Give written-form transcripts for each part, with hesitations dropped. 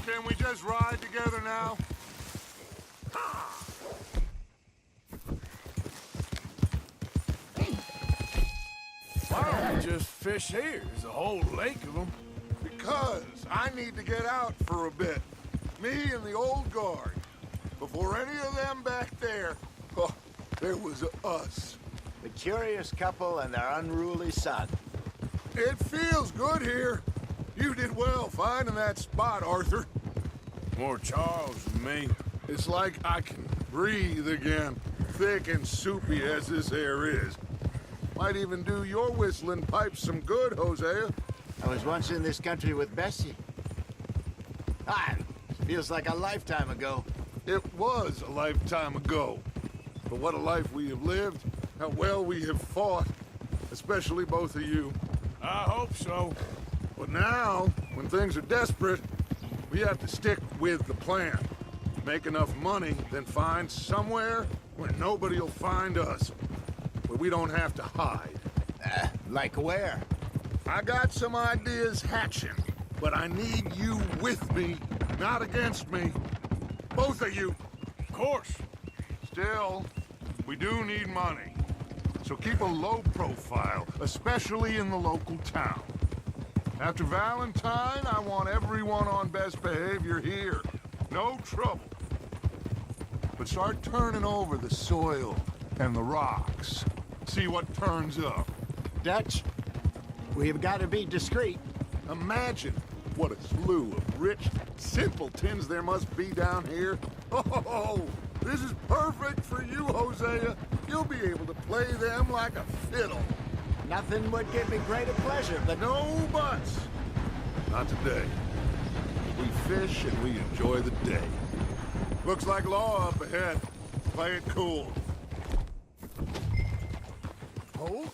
Can we just ride together now? Why don't we just fish here? There's a whole lake of them. Because I need to get out for a bit. Me and the old guard. Before any of them back there, oh, there was us. The curious couple and their unruly son. It feels good here. You did well finding that spot, Arthur. More Charles than me. It's like I can breathe again, thick and soupy as this air is. Might even do your whistling pipes some good, Hosea. I was once in this country with Bessie. Ah, feels like a lifetime ago. It was a lifetime ago. But what a life we have lived, how well we have fought, especially both of you. I hope so. But now, when things are desperate, we have to stick with the plan. Make enough money, then find somewhere where nobody will find us. Where we don't have to hide. Like where? I got some ideas hatching, but I need you with me, not against me. Both of you. Of course. Still, we do need money. So keep a low profile, especially in the local town. After Valentine, I want everyone on best behavior here. No trouble. But start turning over the soil and the rocks. See what turns up. Dutch, we've got to be discreet. Imagine what a slew of rich simpletons there must be down here. Oh, this is perfect for you, Hosea. You'll be able to play them like a fiddle. Nothing would give me greater pleasure, but No buts. Not today. We fish and we enjoy the day. Looks like law up ahead. Play it cool. Oh?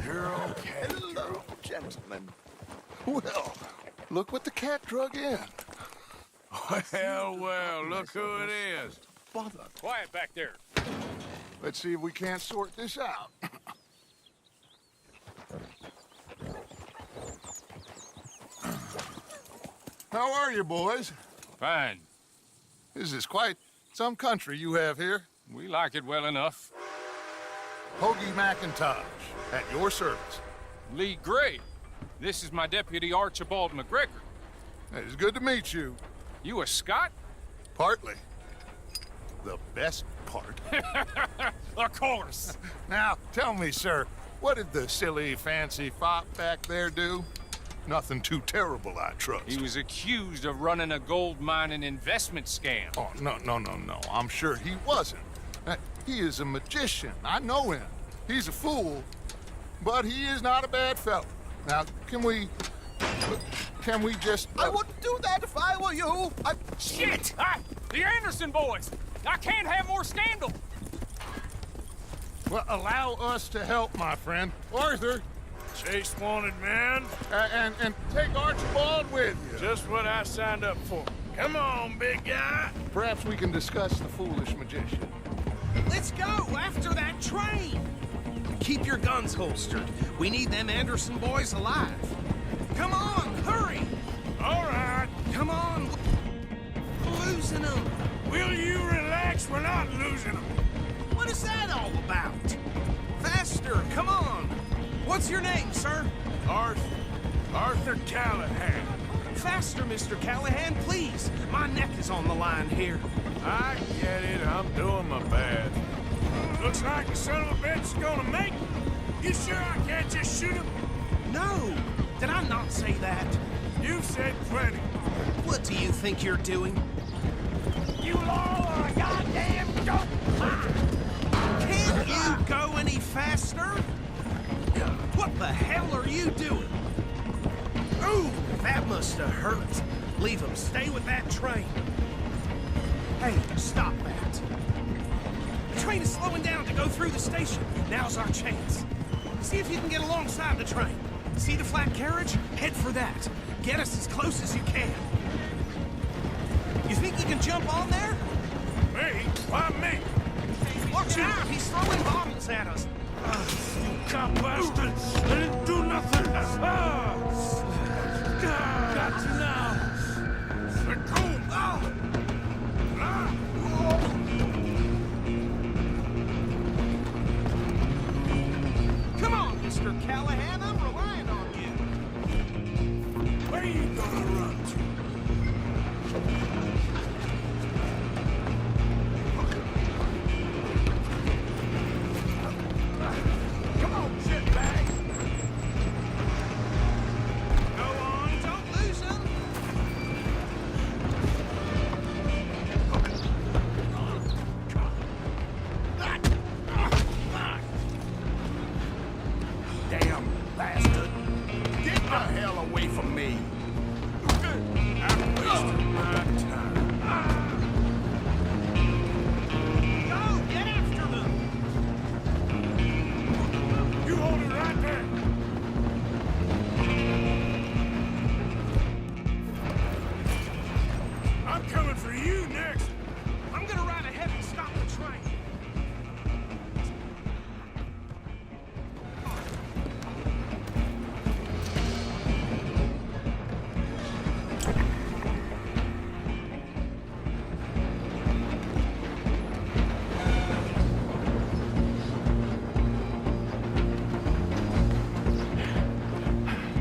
You're okay. Hello, gentlemen. Well, look what the cat drug in. Well, look who it is. Bother. Quiet back there. Let's see if we can't sort this out. How are you, boys? Fine. This is quite some country you have here. We like it well enough. Hoagie McIntosh, at your service. Lee Gray. This is my deputy Archibald McGregor. It's good to meet you. You a Scot? Partly. The best part. Of course. Now, tell me, sir, what did the silly, fancy fop back there do? Nothing too terrible, I trust. He was accused of running a gold mining investment scam. Oh, no. I'm sure he wasn't. He is a magician. I know him. He's a fool, but he is not a bad fellow. Now, can we just... I wouldn't do that if I were you. Shit! The Anderson boys! I can't have more scandal! Well, allow us to help, my friend. Arthur, Chase wanted man. and take Archibald with you. Just what I signed up for. Come on, big guy. Perhaps we can discuss the foolish magician. Let's go after that train. Keep your guns holstered. We need them Anderson boys alive. Come on, hurry. All right. Come on. Losing them. Will you relax? We're not losing them. What is that all about? Faster, come on. What's your name, sir? Arthur Callahan. Faster, Mr. Callahan, please. My neck is on the line here. I get it. I'm doing my best. Looks like the son of a bitch is gonna make it. You sure I can't just shoot him? No. Did I not say that? You said plenty. What do you think you're doing? You all are a goddamn dope. Can't you go any faster? What the hell are you doing? Ooh, that must have hurt. Leave him. Stay with that train. Hey, stop that. The train is slowing down to go through the station. Now's our chance. See if you can get alongside the train. See the flat carriage? Head for that. Get us as close as you can. You think you can jump on there? Me? Why me? Watch out! He's throwing bottles at us. You cop bastard! I didn't do nothing! Got you now! Let go! Come on, Mr. Callahan, I'm relying on you. Where you gonna run to? Come on, shitbag. Go on, don't lose him. Damn bastard! Get the hell away from me! I'm wasting my time. Go, get after them. You hold it right there! I'm coming for you next! I'm gonna ride ahead and stop the train.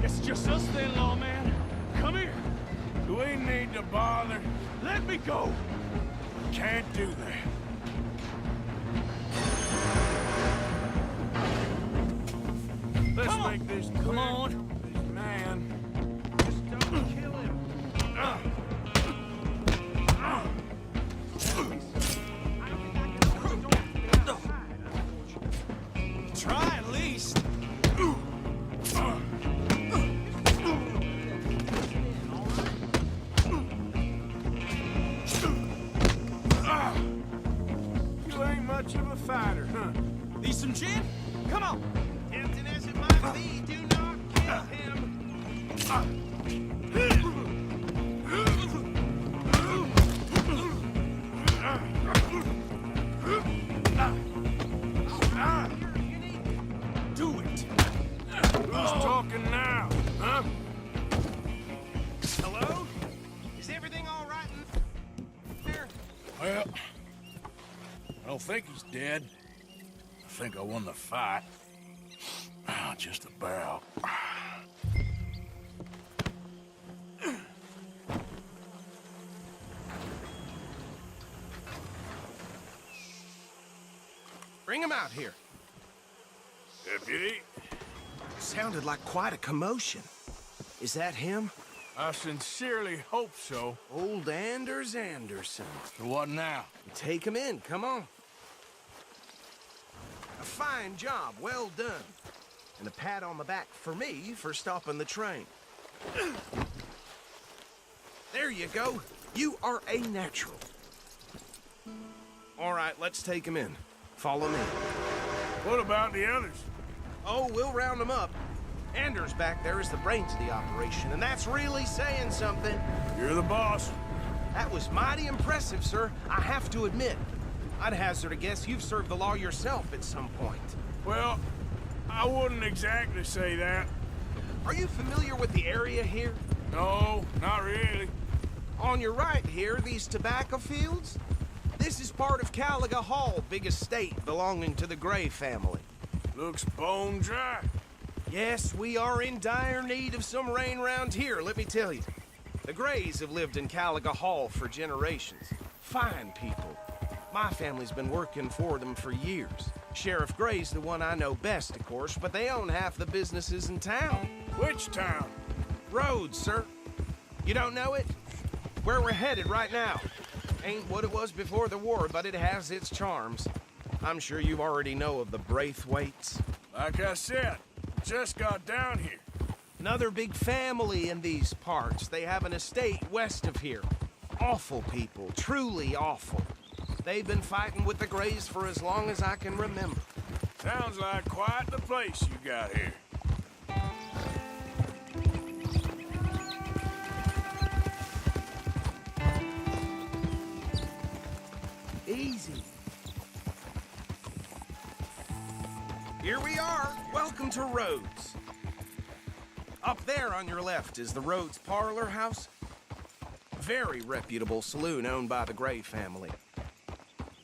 It's just us then, lawman. Come here. Do we need to bother? Let me go. Can't do that. Let's Come on. make this clear. Come on. This man. Just don't kill him. Try at least. You ain't much of a fighter, huh? Need some gin? Come on. Tempting as it might be, do not kill him. Do it. Who's talking now, huh? Hello? Is everything all right in there? Well, I don't think he's dead. I think I won the fight. Just about. Bring him out here. Deputy, Sounded like quite a commotion. Is that him? I sincerely hope so. Old Anders Anderson. So what now? Take him in, come on. A fine job, well done. And a pat on the back for me for stopping the train. There you go. You are a natural. All right, let's take him in. Follow me. What about the others? Oh, we'll round them up. Anders back there is the brains of the operation, and that's really saying something. You're the boss. That was mighty impressive, sir. I have to admit. I'd hazard a guess you've served the law yourself at some point. Well, I wouldn't exactly say that. Are you familiar with the area here? No, not really. On your right here, these tobacco fields? This is part of Caliga Hall, big estate belonging to the Gray family. Looks bone dry. Yes, we are in dire need of some rain round here, let me tell you. The Grays have lived in Caliga Hall for generations. Fine people. My family's been working for them for years. Sheriff Gray's the one I know best, of course, but they own half the businesses in town. Which town? Rhodes, sir. You don't know it? Where we're headed right now. Ain't what it was before the war, but it has its charms. I'm sure you already know of the Braithwaites. Like I said, just got down here. Another big family in these parts. They have an estate west of here. Awful people, truly awful. They've been fighting with the Grays for as long as I can remember. Sounds like quite the place you got here. Here we are. Welcome to Rhodes. Up there on your left is the Rhodes Parlor House. Very reputable saloon owned by the Gray family.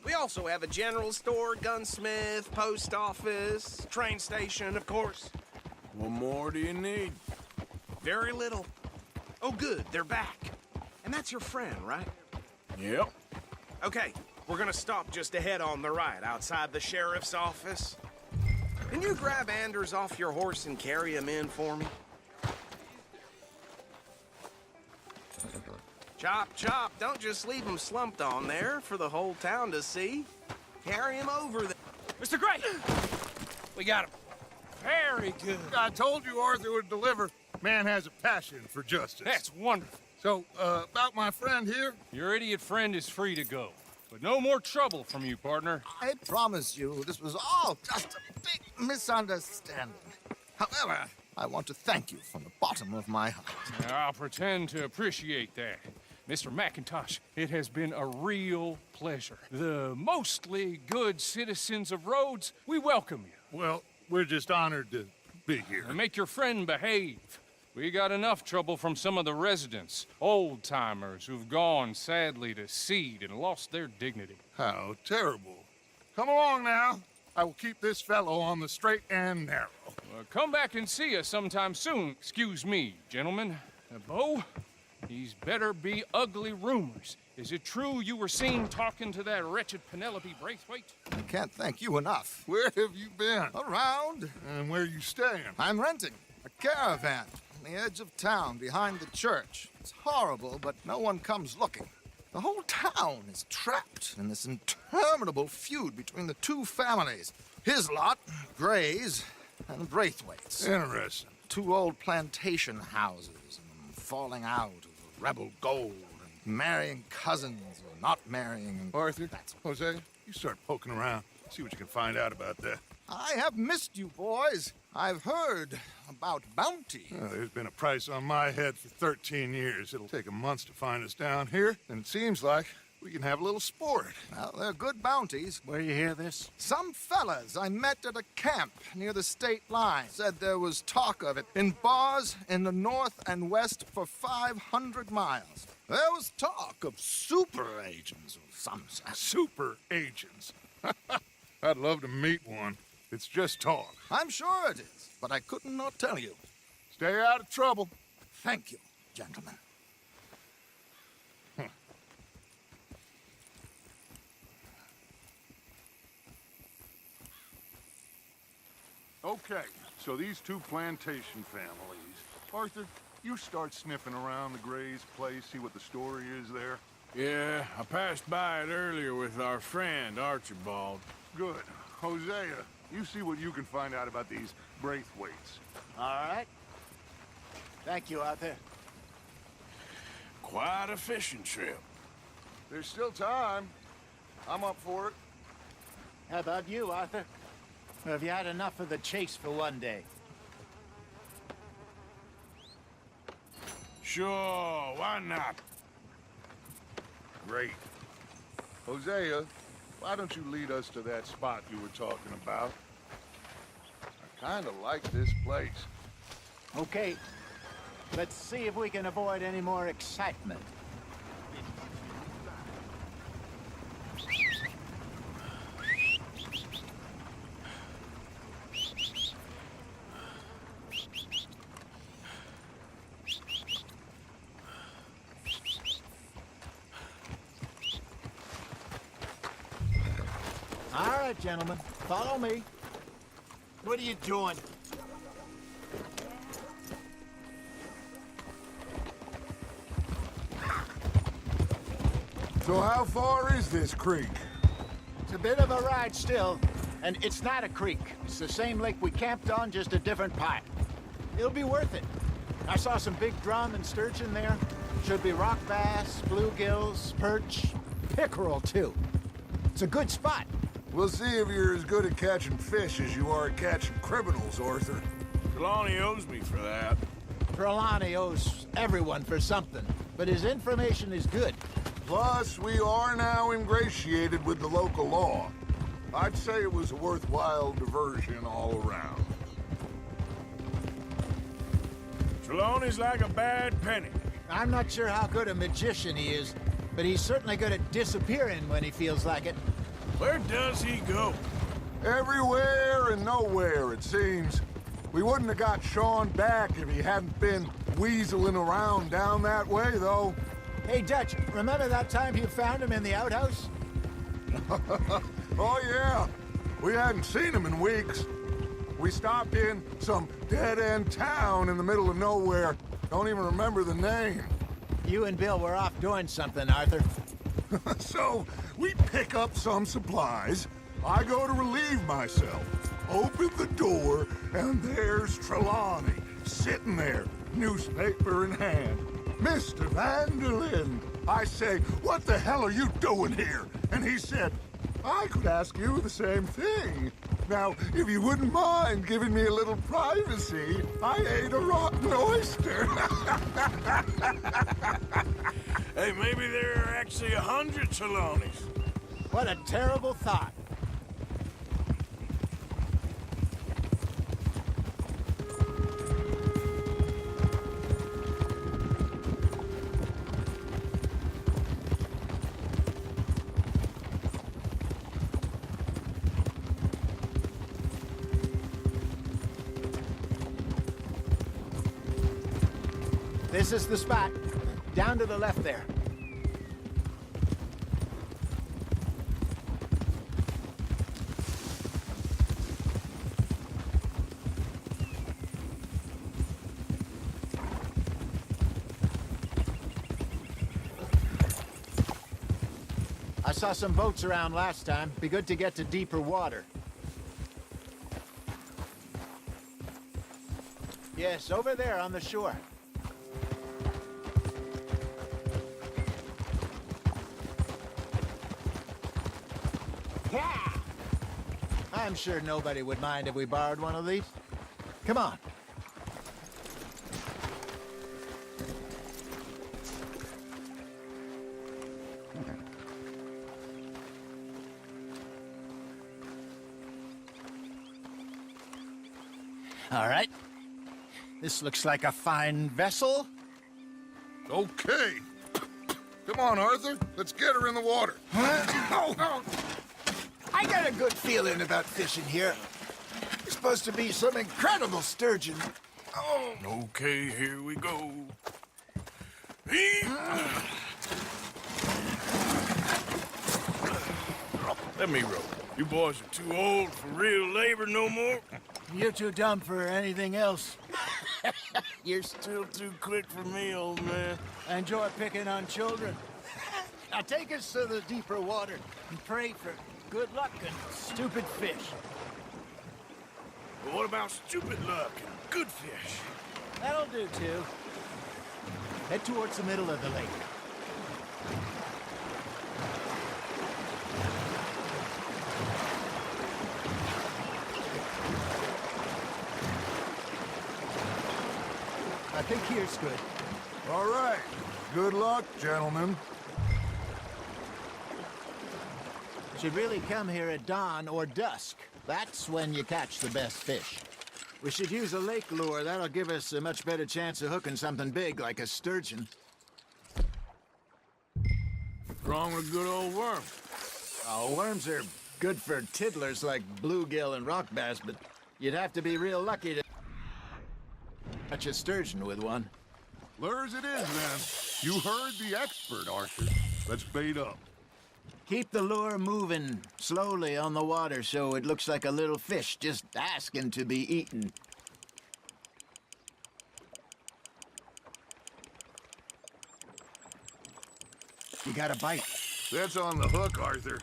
We also have a general store, gunsmith, post office, train station, of course. What more do you need? Very little. Oh, good, they're back. And that's your friend, right? Yep. Okay, we're gonna stop just ahead on the right, outside the sheriff's office. Can you grab Anders off your horse and carry him in for me? Chop, chop, don't just leave him slumped on there for the whole town to see. Carry him over there. Mr. Gray! We got him. Very good. I told you Arthur would deliver. Man has a passion for justice. That's wonderful. So, about my friend here? Your idiot friend is free to go. But no more trouble from you, partner. I promise you, this was all just a big misunderstanding. However, I want to thank you from the bottom of my heart. I'll pretend to appreciate that. Mr. McIntosh, it has been a real pleasure. The mostly good citizens of Rhodes, we welcome you. Well, we're just honored to be here. And make your friend behave. We got enough trouble from some of the residents, old-timers who've gone, sadly, to seed and lost their dignity. How terrible. Come along now. I will keep this fellow on the straight and narrow. Come back and see us sometime soon. Excuse me, gentlemen. Bo, these better be ugly rumors. Is it true you were seen talking to that wretched Penelope Braithwaite? I can't thank you enough. Where have you been? Around, And where you staying? I'm renting a caravan on the edge of town behind the church. It's horrible, but no one comes looking. The whole town is trapped in this interminable feud between the two families. His lot, Gray's, and the Braithwaites. Interesting. Two old plantation houses, and falling out of rebel gold, and marrying cousins or not marrying. And Arthur, that's Jose, you start poking around. See what you can find out about that. I have missed you, boys. I've heard about bounty. There's been a price on my head for 13 years. It'll take a month to find us down here, and it seems like we can have a little sport. Well, they're good bounties. Where you hear this? Some fellas I met at a camp near the state line said there was talk of it in bars in the north and west for 500 miles. There was talk of super agents of some sort. Super agents. I'd love to meet one. It's just talk. I'm sure it is, but I couldn't not tell you. Stay out of trouble. Thank you, gentlemen. Okay, so these two plantation families. Arthur, you start sniffing around the Gray's place, see what the story is there. Yeah, I passed by it earlier with our friend, Archibald. Good. Hosea, you see what you can find out about these Braithwaites. All right. Thank you, Arthur. Quite a fishing trip. There's still time. I'm up for it. How about you, Arthur? Or have you had enough of the chase for one day? Sure, why not? Great. Hosea, why don't you lead us to that spot you were talking about? I kind of like this place. Okay. Let's see if we can avoid any more excitement. All right, gentlemen. Follow me. What are you doing? So how far is this creek? It's a bit of a ride still, and it's not a creek. It's the same lake we camped on, just a different part. It'll be worth it. I saw some big drum and sturgeon there. Should be rock bass, bluegills, perch, pickerel too. It's a good spot. We'll see if you're as good at catching fish as you are at catching criminals, Arthur. Trelawney owes me for that. Trelawney owes everyone for something, but his information is good. Plus, we are now ingratiated with the local law. I'd say it was a worthwhile diversion all around. Trelawney's like a bad penny. I'm not sure how good a magician he is, but he's certainly good at disappearing when he feels like it. Where does he go? Everywhere and nowhere, it seems. We wouldn't have got Sean back if he hadn't been weaseling around down that way, though. Hey, Dutch, remember that time you found him in the outhouse? Oh, yeah. We hadn't seen him in weeks. We stopped in some dead-end town in the middle of nowhere. Don't even remember the name. You and Bill were off doing something, Arthur. So, we pick up some supplies. I go to relieve myself. Open the door, and there's Trelawney, sitting there, newspaper in hand. Mr. Vanderlyn. I say, what the hell are you doing here? And he said, I could ask you the same thing. Now, if you wouldn't mind giving me a little privacy, I ate a rotten oyster. Hey, maybe there are actually 100 Trelawneys. What a terrible thought. This is the spot. Down to the left there. I saw some boats around last time. Be good to get to deeper water. Yes, over there on the shore. Yeah! I'm sure nobody would mind if we borrowed one of these. Come on. All right. This looks like a fine vessel. Okay. Come on, Arthur. Let's get her in the water. Oh. I got a good feeling about fishing here. It's supposed to be some incredible sturgeon. Oh. Okay, here we go. Let me row. You boys are too old for real labor no more. You're too dumb for anything else. You're still too quick for me, old man. Enjoy picking on children. Now take us to the deeper water and pray for good luck and stupid fish. But what about stupid luck and good fish? That'll do, too. Head towards the middle of the lake. I think here's good. All right. Good luck, gentlemen. Should really come here at dawn or dusk. That's when you catch the best fish. We should use a lake lure. That'll give us a much better chance of hooking something big like a sturgeon. What's wrong with a good old worm? Oh, worms are good for tiddlers like bluegill and rock bass, but you'd have to be real lucky to catch a sturgeon with one. Lures it is, then. You heard the expert, Arthur. Let's bait up. Keep the lure moving slowly on the water so it looks like a little fish just asking to be eaten. You got a bite. That's on the hook, Arthur.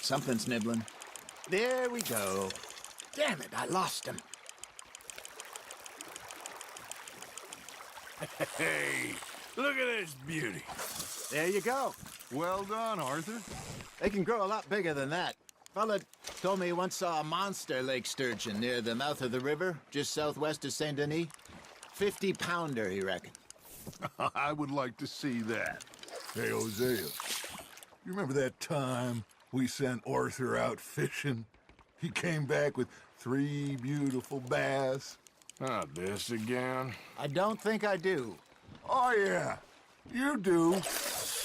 Something's nibbling. There we go. Damn it, I lost him. Hey, look at this beauty. There you go. Well done, Arthur. They can grow a lot bigger than that. Fella told me he once saw a monster lake sturgeon near the mouth of the river, just southwest of Saint Denis. 50-pounder, he reckoned. I would like to see that. Hey, Hosea, you remember that time We sent Arthur out fishing. He came back with 3 beautiful bass. Not this again. I don't think I do. Oh, yeah, you do.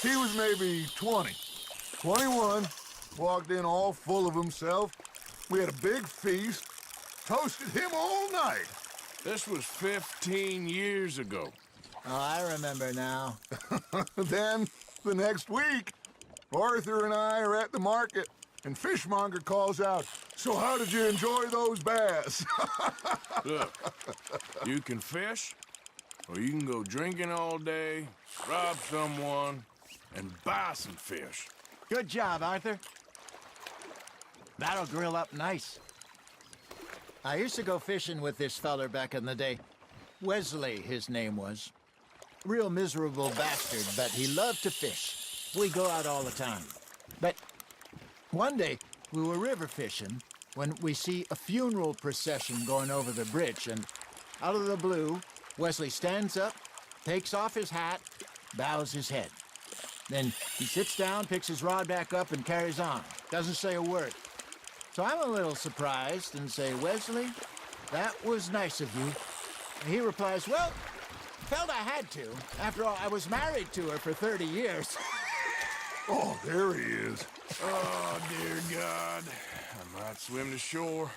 He was maybe 20, 21, walked in all full of himself. We had a big feast, toasted him all night. This was 15 years ago. Oh, I remember now. Then, the next week, Arthur and I are at the market, and Fishmonger calls out, "So how did you enjoy those bass?" Look, you can fish, or you can go drinking all day, rob someone, and buy some fish. Good job, Arthur. That'll grill up nice. I used to go fishing with this feller back in the day. Wesley, his name was. Real miserable bastard, but he loved to fish. We go out all the time. But one day, we were river fishing when we see a funeral procession going over the bridge, and out of the blue, Wesley stands up, takes off his hat, bows his head. Then he sits down, picks his rod back up, and carries on. Doesn't say a word. So I'm a little surprised and say, "Wesley, that was nice of you." And he replies, "Well, felt I had to. After all, I was married to her for 30 years. Oh, there he is. Oh, dear God. I might swim to shore.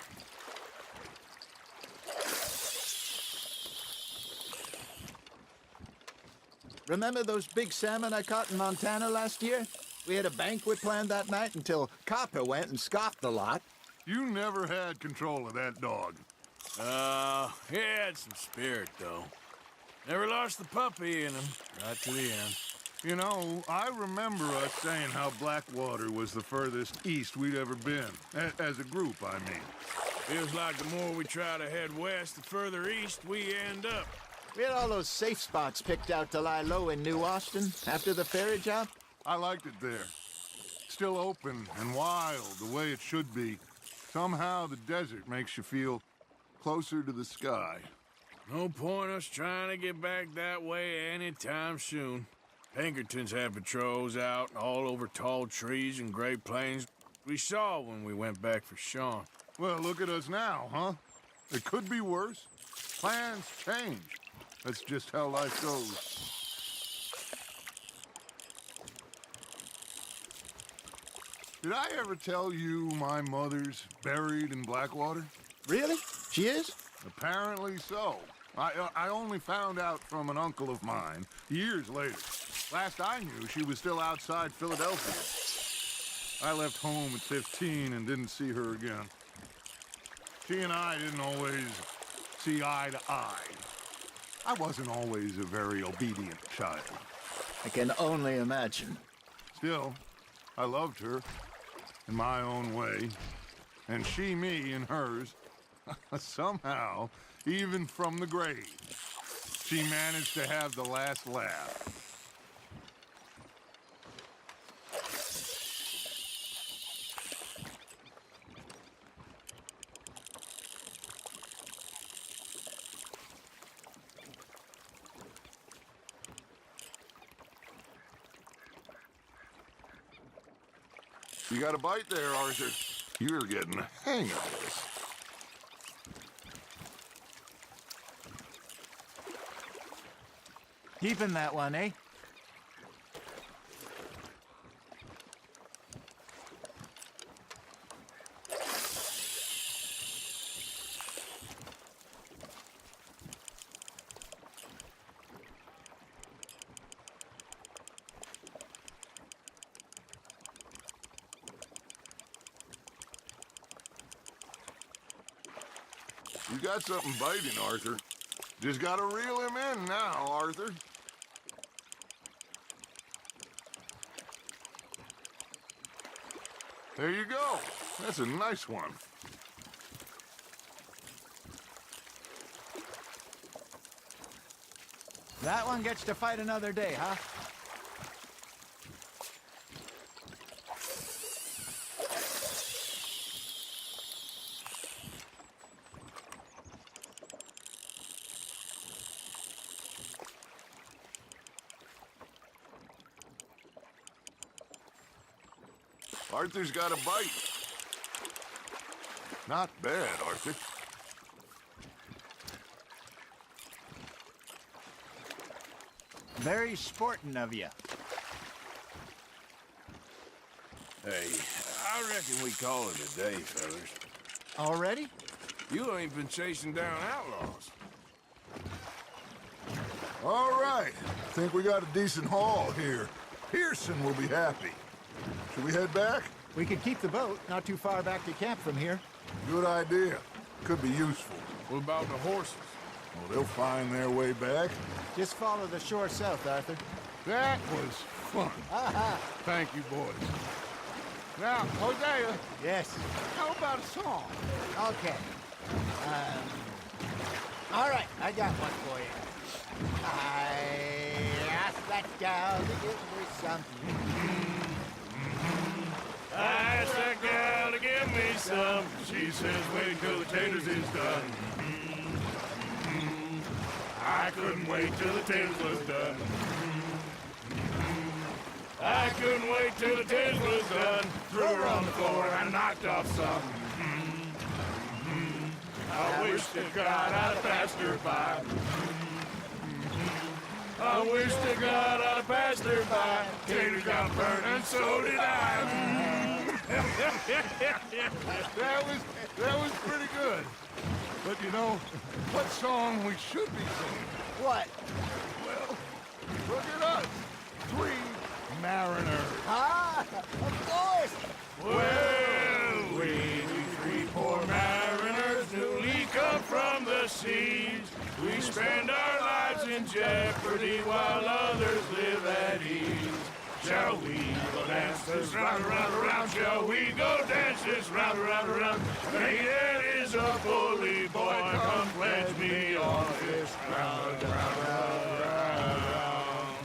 Remember those big salmon I caught in Montana last year? We had a banquet planned that night until Copper went and scoffed the lot. You never had control of that dog. He had some spirit, though. Never lost the puppy in him, right to the end. You know, I remember us saying how Blackwater was the furthest east we'd ever been. As a group, I mean. Feels like the more we try to head west, the further east we end up. We had all those safe spots picked out to lie low in New Austin after the ferry job. I liked it there. Still open and wild, the way it should be. Somehow the desert makes you feel closer to the sky. No point us trying to get back that way anytime soon. Pinkertons had patrols out all over tall trees and Great Plains. We saw when we went back for Sean. Well, look at us now, huh? It could be worse. Plans change. That's just how life goes. Did I ever tell you my mother's buried in Blackwater? Really? She is? Apparently so. I only found out from an uncle of mine years later. Last I knew, she was still outside Philadelphia. I left home at 15 and didn't see her again. She and I didn't always see eye to eye. I wasn't always a very obedient child. I can only imagine. Still, I loved her in my own way, and she me in hers. Somehow, even from the grave, she managed to have the last laugh. You got a bite there, Arthur. You're getting the hang of this. Keeping that one, eh? You got something biting, Arthur. Just gotta reel him in now, Arthur. There you go. That's a nice one. That one gets to fight another day, huh? Arthur's got a bite. Not bad, Arthur. Very sporting of you. Hey, I reckon we call it a day, fellas. Already? You ain't been chasing down outlaws. All right. Think we got a decent haul here. Pearson will be happy. Should we head back? We could keep the boat not too far back to camp from here. Good idea. Could be useful. What about the horses? Well, they'll find their way back. Just follow the shore south, Arthur. That was fun. Thank you, boys. Now, Hosea, Yes. how about a song? Okay. All right, I got one for you. I asked that gal to give me something. I asked that gal to give me some. She says, wait till the taters is done. I couldn't wait till the taters was done. I couldn't wait till the taters was done. Threw her on the floor and knocked off some. I wish to God I'd have passed her by. I wish to God I'd have passed her by. Taters got burned and so did I. That was pretty good. But you know, what song we should be singing? What? Well, look at us. 3 mariners. Ah, of course. Well, we three poor mariners newly come from the seas. We spend our lives in jeopardy while others live at ease. Shall we go dance this round, around, around? Shall we go dance this round, around, around? Hey, that is a bully boy. Come pledge me on this round, round, round, round.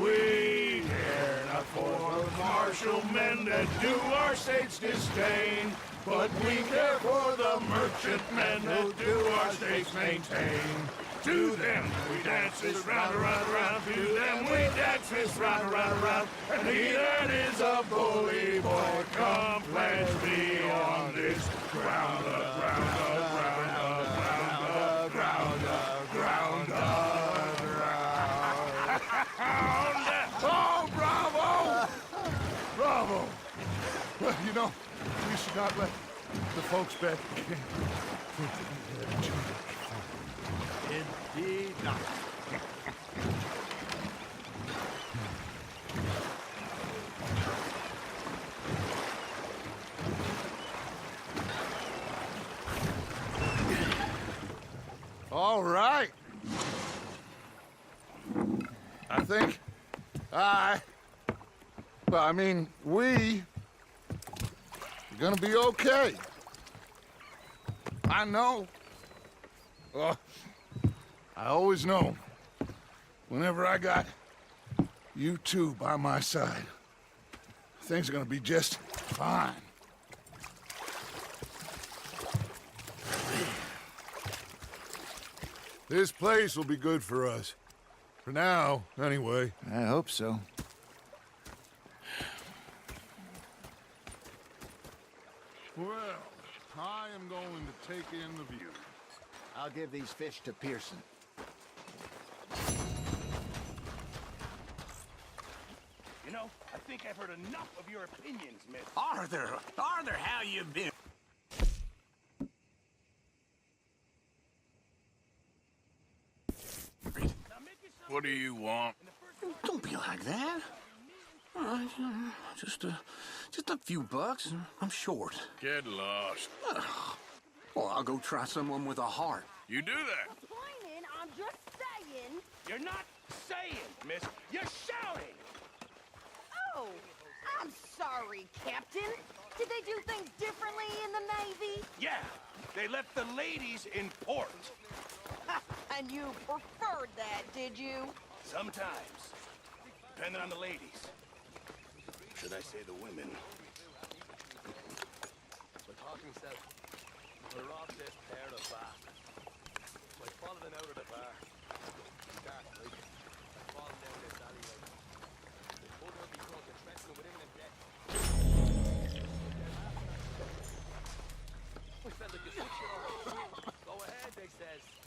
We care not for the martial men that do our state's disdain, but we care for the merchantmen that do our state's maintain. To them we dance this round, around, around. To them we dance this round, around, around. And he that is a bully boy, come pledge me on this ground up, ground up, ground up, ground up, ground up, ground up, ground up. Oh, bravo! Bravo! Well, you know, we should not let the folks back in the camp. Indeed not. All right. I think we are gonna be okay. I know. I always know. Whenever I got you two by my side, things are gonna be just fine. This place will be good for us. For now, anyway. I hope so. Well, I am going to take in the view. I'll give these fish to Pearson. You know, I think I've heard enough of your opinions, miss. Arthur, how you been? What do you want? Don't be like that. Just a few bucks. I'm short. Get lost. Well, I'll go try someone with a heart. You do that. Complaining, I'm just saying. You're not saying, miss. You're shouting. Oh, I'm sorry, Captain. Did they do things differently in the Navy? Yeah, they left the ladies in port. And you preferred that, did you? Sometimes, depending on the ladies. Should I say the women? We're talking south. We're off this pair of bastards. We're following out of the bar. Dark night. We're falling down this alleyway. The bull will be drunk and threatening with imminent death. says